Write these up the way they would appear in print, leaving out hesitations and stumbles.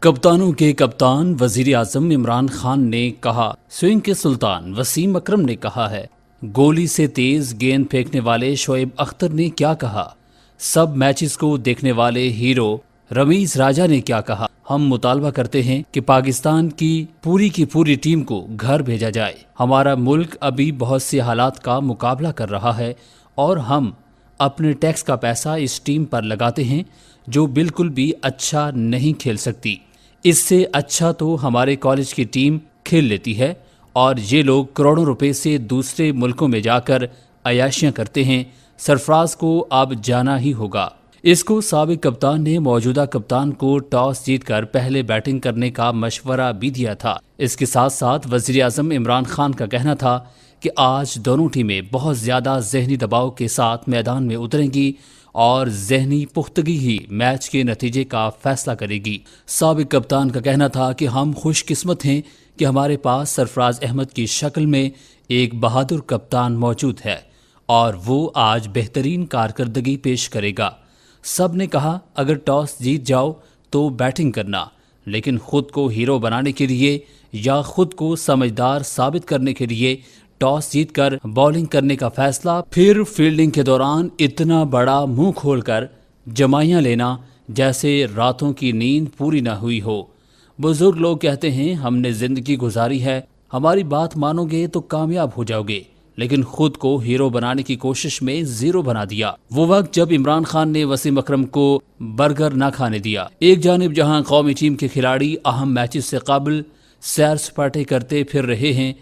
कप्तानों के कप्तान वजीर आजम इमरान खान ने कहा। स्विंग के सुल्तान वसीम अकरम ने कहा है। गोली से तेज गेंद फेंकने वाले शोएब अख्तर ने क्या कहा। सब मैचेस को देखने वाले हीरो रमीज राजा ने क्या कहा। हम मुतालबा करते हैं कि पाकिस्तान की पूरी टीम को घर भेजा जाए। हमारा मुल्क अभी बहुत से हालात का मुकाबला कर रहा है और हम अपने टैक्स का पैसा इस टीम पर लगाते हैं जो बिल्कुल भी अच्छा नहीं खेल सकती। इससे अच्छा तो हमारे कॉलेज की टीम खेल लेती है और ये लोग करोड़ों रुपए से दूसरे मुल्कों में जाकर अयाशियां करते हैं। सरफराज को अब जाना ही होगा। इसको साबिक कप्तान ने मौजूदा कप्तान को टॉस जीतकर पहले बैटिंग करने का मशवरा भी दिया था। इसके साथ साथ वजीर आजम इमरान खान का कहना था कि आज दोनों टीमें बहुत ज्यादा जहनी दबाव के साथ मैदान में उतरेंगी और जहनी पुख्तगी ही मैच के नतीजे का फैसला करेगी। साबिक कप्तान का कहना था कि हम खुशकिस्मत हैं कि हमारे पास सरफराज अहमद की शक्ल में एक बहादुर कप्तान मौजूद है और वो आज बेहतरीन कारकर्दगी पेश करेगा। सब ने कहा अगर टॉस जीत जाओ तो बैटिंग करना, लेकिन खुद को हीरो बनाने के लिए या खुद को समझदार साबित करने के लिए टॉस जीतकर बॉलिंग करने का फैसला, फिर फील्डिंग के दौरान इतना बड़ा मुंह खोलकर जमाइयां लेना जैसे रातों की नींद पूरी ना हुई हो। बुजुर्ग लोग कहते हैं हमने जिंदगी गुजारी है, हमारी बात मानोगे तो कामयाब हो जाओगे, लेकिन खुद को हीरो बनाने की कोशिश में जीरो बना दिया। वो वक्त जब इमरान खान ने वसीम अकरम को बर्गर ना खाने दिया। एक जानिब जहां कौमी टीम के खिलाड़ी अहम मैचेस से काबिल सैर सपाटे करते फिर रहे हैं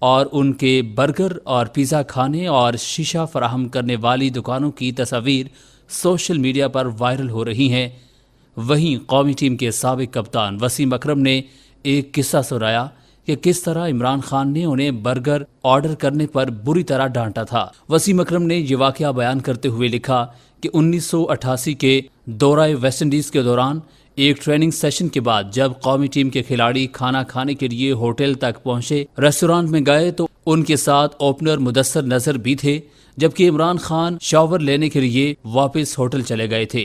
और उनके बर्गर और पिज़्ज़ा खाने और शीशा फराहम करने वाली दुकानों की तस्वीर सोशल मीडिया पर वायरल हो रही हैं, वहीं कौमी टीम के साबिक कप्तान वसीम अकरम ने एक किस्सा सुनाया कि किस तरह इमरान खान ने उन्हें बर्गर ऑर्डर करने पर बुरी तरह डांटा था। वसीम अकरम ने ये वाकया बयान करते हुए लिखा कि 1988 के दौरा वेस्ट इंडीज के दौरान एक ट्रेनिंग सेशन के बाद जब कौमी टीम के खिलाड़ी खाना खाने के लिए होटल तक पहुंचे, रेस्टोरेंट में गए तो उनके साथ ओपनर मुदस्सर नजर भी थे, जबकि इमरान खान शावर लेने के लिए वापस होटल चले गए थे।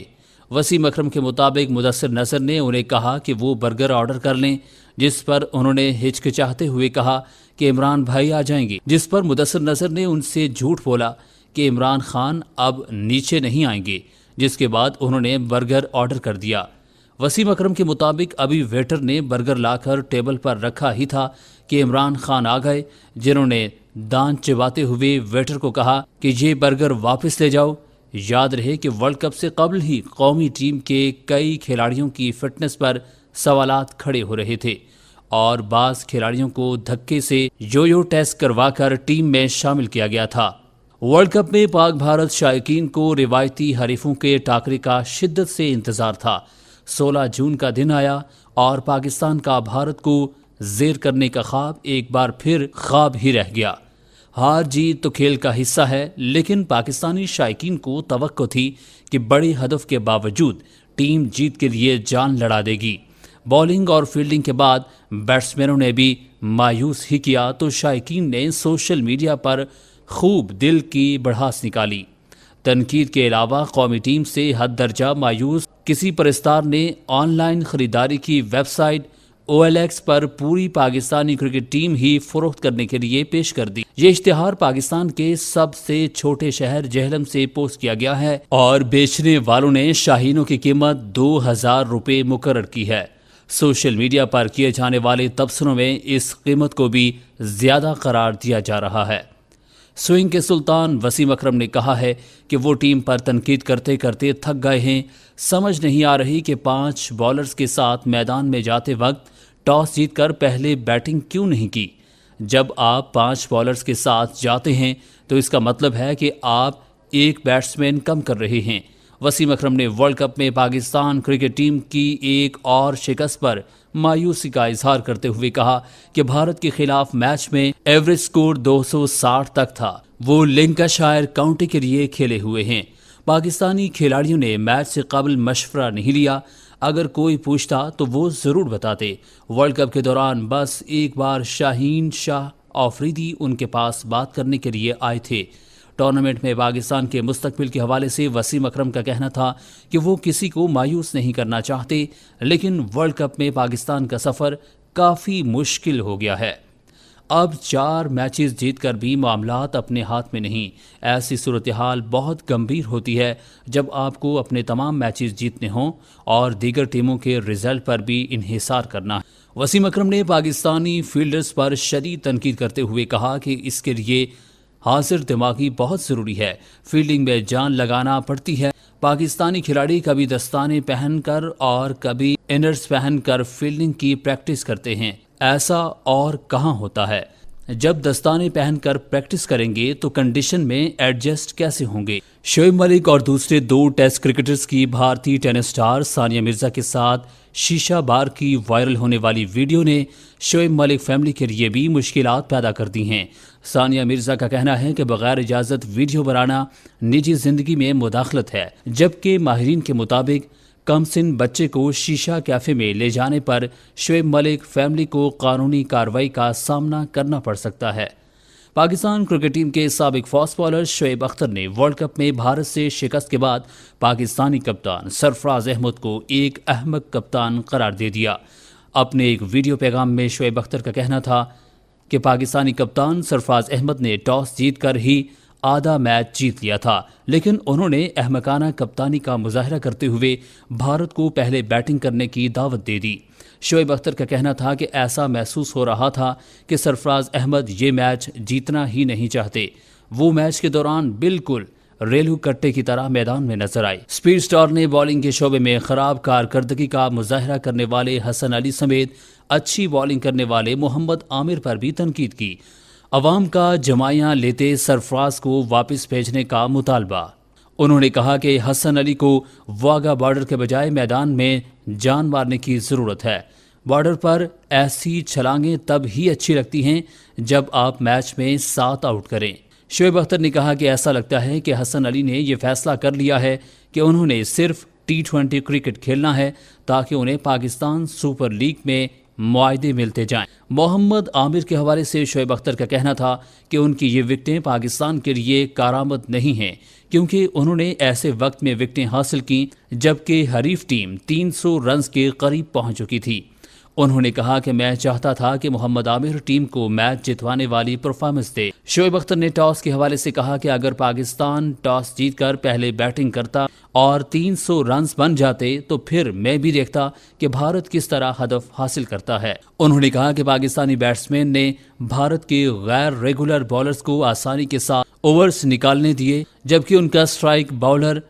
वसीम अकरम के मुताबिक मुदस्सर नजर ने उन्हें कहा कि वो बर्गर ऑर्डर कर लें, जिस पर उन्होंने हिचकिचाते हुए कहा कि इमरान भाई आ जाएंगे, जिस पर मुदस्सर नजर ने उनसे झूठ बोला कि इमरान खान अब नीचे नहीं आएंगे, जिसके बाद उन्होंने बर्गर ऑर्डर कर दिया। वसीम अकरम के मुताबिक अभी वेटर ने बर्गर लाकर टेबल पर रखा ही था कि इमरान खान आ गए, जिन्होंने दांत चिबाते हुए वेटर को कहा कि ये बर्गर वापस ले जाओ। याद रहे कि वर्ल्ड कप से कबल ही कौमी टीम के कई खिलाड़ियों की फिटनेस पर सवालात खड़े हो रहे थे और बाज़ खिलाड़ियों को धक्के से यो टेस्ट करवाकर टीम में शामिल किया गया था। वर्ल्ड कप में पाक भारत शायकीन को रिवायती हरीफों के टाकरे का शिद्दत से इंतजार था। 16 जून का दिन आया और पाकिस्तान का भारत को जेर करने का ख्वाब एक बार फिर ख्वाब ही रह गया। हार जीत तो खेल का हिस्सा है, लेकिन पाकिस्तानी शायकीन को तवक्को थी कि बड़े हदफ के बावजूद टीम जीत के लिए जान लड़ा देगी। बॉलिंग और फील्डिंग के बाद बैट्समैनों ने भी मायूस ही किया तो शायकीन ने सोशल मीडिया पर खूब दिल की भड़ास निकाली। तनकीद के अलावा कौमी टीम से हद दर्जा मायूस किसी परस्तार ने ऑनलाइन खरीदारी की वेबसाइट OLX पर पूरी पाकिस्तानी क्रिकेट टीम ही फरोख्त करने के लिए पेश कर दी। ये इश्तिहार पाकिस्तान के सबसे छोटे शहर जेहलम से पोस्ट किया गया है और बेचने वालों ने शाहीनों की कीमत 2000 रुपये मुकर्रर की है। सोशल मीडिया पर किए जाने वाले तबसरों में इस कीमत को भी ज्यादा करार दिया जा रहा है। स्विंग के सुल्तान वसीम अकरम ने कहा है कि वो टीम पर तनकीद करते करते थक गए हैं। समझ नहीं आ रही कि 5 बॉलर्स के साथ मैदान में जाते वक्त टॉस जीतकर पहले बैटिंग क्यों नहीं की। जब आप 5 बॉलर्स के साथ जाते हैं तो इसका मतलब है कि आप एक बैट्समैन कम कर रहे हैं। वसीम अकरम ने वर्ल्ड कप में पाकिस्तान क्रिकेट टीम की एक और शिकस्त पर मायूसी का इजहार करते हुए कहा कि भारत के खिलाफ मैच में एवरेज स्कोर 260 तक था। वो लिंकाशायर काउंटी के लिए खेले हुए हैं। पाकिस्तानी खिलाड़ियों ने मैच से कबल मशवरा नहीं लिया। अगर कोई पूछता तो वो जरूर बताते। वर्ल्ड कप के दौरान बस एक बार शाहीन शाह आफरीदी उनके पास बात करने के लिए आए थे। टूर्नामेंट में पाकिस्तान के मुस्तकबिल के हवाले से वसीम अकरम का कहना था कि वो किसी को मायूस नहीं करना चाहते, लेकिन वर्ल्ड कप में पाकिस्तान का सफ़र काफ़ी मुश्किल हो गया है। अब 4 मैचेस जीतकर भी मामलात अपने हाथ में नहीं। ऐसी सूरत हाल बहुत गंभीर होती है जब आपको अपने तमाम मैचेस जीतने हों और दीगर टीमों के रिजल्ट पर भी इन्हिसार करना है। वसीम अकरम ने पाकिस्तानी फील्डर्स पर शदीद तनकीद करते हुए कहा कि इसके लिए हाजिर दिमागी बहुत ज़रूरी है। फील्डिंग में जान लगाना पड़ती है। पाकिस्तानी खिलाड़ी कभी दस्ताने पहनकर और कभी इनर्स पहनकर फील्डिंग की प्रैक्टिस करते हैं। ऐसा और कहाँ होता है? जब दस्ताने पहनकर प्रैक्टिस करेंगे तो कंडीशन में एडजस्ट कैसे होंगे? शोएब मलिक और दूसरे 2 टेस्ट क्रिकेटर्स की भारतीय टेनिस स्टार सानिया मिर्जा के साथ शीशा बार की वायरल होने वाली वीडियो ने शोएब मलिक फैमिली के लिए भी मुश्किलात पैदा कर दी हैं। सानिया मिर्जा का कहना है कि बगैर इजाज़त वीडियो बनाना निजी जिंदगी में मुदाखलत है, जबकि माहिरीन के मुताबिक कमसिन बच्चे को शीशा कैफे में ले जाने पर शोएब मलिक फैमिली को कानूनी कार्रवाई का सामना करना पड़ सकता है। पाकिस्तान क्रिकेट टीम के साबिक फास्ट बॉलर शोएब अख्तर ने वर्ल्ड कप में भारत से शिकस्त के बाद पाकिस्तानी कप्तान सरफराज अहमद को एक अहमक कप्तान करार दे दिया। अपने एक वीडियो पैगाम में शोएब अख्तर का कहना था कि पाकिस्तानी कप्तान सरफराज अहमद ने टॉस जीतकर ही आधा मैच जीत लिया था, लेकिन उन्होंने अहमकाना कप्तानी का मुजाहरा करते हुए भारत को पहले बैटिंग करने की दावत दे दी। शोएब अख्तर का कहना था कि ऐसा महसूस हो रहा था कि सरफराज अहमद ये मैच जीतना ही नहीं चाहते। वो मैच के दौरान बिल्कुल रेलू कट्टे की तरह मैदान में नजर आए। स्पीड स्टार ने बॉलिंग के शोबे में खराब कारकर्दगी का मुजाहरा करने वाले हसन अली समेत अच्छी बॉलिंग करने वाले मोहम्मद आमिर पर भी तनकीद की। अवाम का जमाइयाँ लेते सरफराज को वापस भेजने का मुतालबा। उन्होंने कहा कि हसन अली को वाघा बॉर्डर के बजाय मैदान में जान मारने की ज़रूरत है। बॉर्डर पर ऐसी छलांगें तब ही अच्छी लगती हैं जब आप मैच में 7 आउट करें। शोएब अख्तर ने कहा कि ऐसा लगता है कि हसन अली ने यह फैसला कर लिया है कि उन्होंने सिर्फ T20 क्रिकेट खेलना है ताकि उन्हें पाकिस्तान सुपर लीग में मुआहदे मिलते जाएं। मोहम्मद आमिर के हवाले से शोएब अख्तर का कहना था कि उनकी ये विकटें पाकिस्तान के लिए कारामद नहीं हैं, क्योंकि उन्होंने ऐसे वक्त में विकटें हासिल की जबकि हरीफ टीम 300 रन्स के करीब पहुंच चुकी थी। उन्होंने कहा कि मैं चाहता था कि मोहम्मद आमिर टीम को मैच जितवाने वाली परफॉर्मेंस दे। शोएब अख्तर ने टॉस के हवाले से कहा कि अगर पाकिस्तान टॉस जीतकर पहले बैटिंग करता और 300 रन्स बन जाते तो फिर मैं भी देखता कि भारत किस तरह हदफ हासिल करता है। उन्होंने कहा कि पाकिस्तानी बैट्समैन ने भारत के गैर रेगुलर बॉलर्स को आसानी के साथ ओवर्स निकालने दिए, जबकि उनका स्ट्राइक बॉलर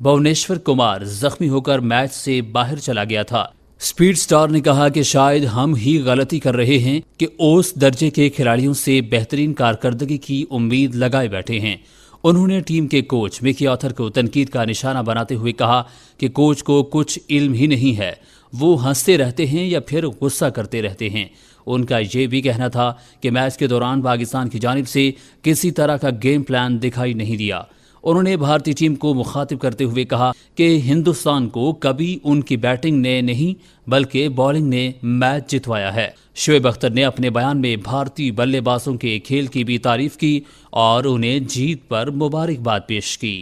भुवनेश्वर कुमार जख्मी होकर मैच से बाहर चला गया था। स्पीड स्टार ने कहा कि शायद हम ही गलती कर रहे हैं कि ओस दर्जे के खिलाड़ियों से बेहतरीन कारकर्दगी की उम्मीद लगाए बैठे हैं। उन्होंने टीम के कोच मिकी आर्थर को तनकीद का निशाना बनाते हुए कहा कि कोच को कुछ इल्म ही नहीं है, वो हंसते रहते हैं या फिर गुस्सा करते रहते हैं। उनका ये भी कहना था कि मैच के दौरान पाकिस्तान की जानिब से किसी तरह का गेम प्लान दिखाई नहीं दिया। उन्होंने भारतीय टीम को मुखातिब करते हुए कहा कि हिंदुस्तान को कभी उनकी बैटिंग ने नहीं बल्कि बॉलिंग ने मैच जितवाया है। शोएब अख्तर ने अपने बयान में भारतीय बल्लेबाजों के खेल की भी तारीफ की और उन्हें जीत पर मुबारकबाद पेश की।